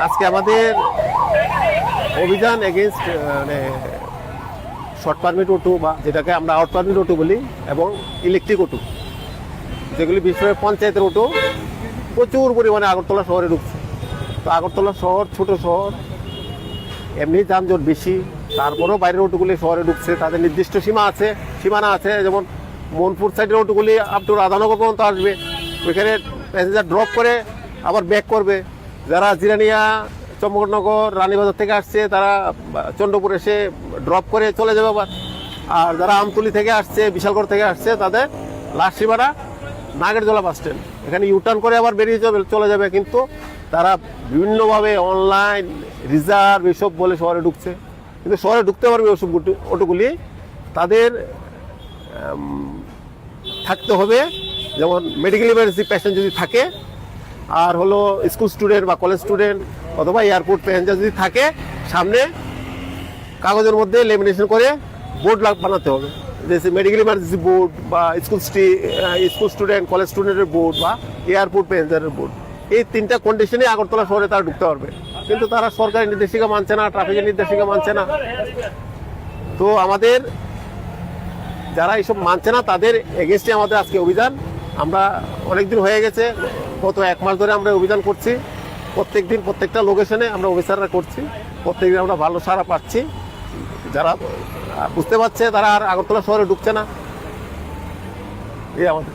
আজকে আমাদের অভিযান এগেনস্ট মানে শর্ট পারমিট অটো বা যেটাকে আমরা আউট পারমিট অটো বলি এবং ইলেকট্রিক অটো, যেগুলি বিশেষ পঞ্চায়েতের অটো প্রচুর পরিমাণে আগরতলা শহরে ঢুকছে। তো আগরতলা শহর ছোট শহর, এমনি যানজট বেশি, তারপরেও বাইরের অটোগুলি শহরে ঢুকছে। তাদের নির্দিষ্ট সীমানা আছে। যেমন মনপুর সাইডের অটোগুলি আপ টু রাধানগর পর্যন্ত আসবে, ওইখানে প্যাসেঞ্জার ড্রপ করে আবার ব্যাক করবে। যারা জিরানিয়া, চম্পকনগর, রানীবাজার থেকে আসছে তারা চন্দ্রপুর এসে ড্রপ করে চলে যাবে আবার। আর যারা আমতলী থেকে আসছে, বিশালগড় থেকে আসছে, তাদের লাস্ট সীমানা নাগেরজোলা বাস স্ট্যান্ড, এখানে ইউটার্ন করে আবার বেরিয়ে চলে যাবে। কিন্তু তারা বিভিন্নভাবে অনলাইন রিজার্ভ এসব বলে শহরে ঢুকছে, কিন্তু শহরে ঢুকতে পারবে ওসব অটোগুলি। তাদের থাকতে হবে যেমন মেডিকেল ইমার্জেন্সি পেশেন্ট যদি থাকে, আর হলো স্কুল স্টুডেন্ট বা কলেজ স্টুডেন্ট অথবা এয়ারপোর্ট প্যাসেঞ্জার যদি থাকে, সামনে কাগজের মধ্যে লেমিনেশন করে বোর্ড বানাতে হবে, যে মেডিকেল ইমার্জেন্সি বোর্ড বা স্কুল স্টুডেন্ট, কলেজ স্টুডেন্টের বোর্ড বা এয়ারপোর্ট প্যাসেঞ্জারের বোর্ড। এই তিনটা কন্ডিশনে আগরতলা শহরে তারা ঢুকতে পারবে। কিন্তু তারা সরকারি নির্দেশিকা মানছে না, ট্রাফিকের নির্দেশিকা মানছে না। তো আমাদের যারা এইসব মানছে না তাদের এগেনস্টে আমাদের আজকে অভিযান। আমরা অনেকদিন হয়ে গেছে, গত 1 মাস ধরে আমরা অভিযান করছি। প্রত্যেক দিন প্রত্যেকটা লোকেশনে আমরা অফিসাররা করছি, প্রত্যেকদিন আমরা ভালো সাড়া পাচ্ছি। যারা বুঝতে পারছে তারা আর আগরতলা শহরে ঢুকছে না, এই আমাদের।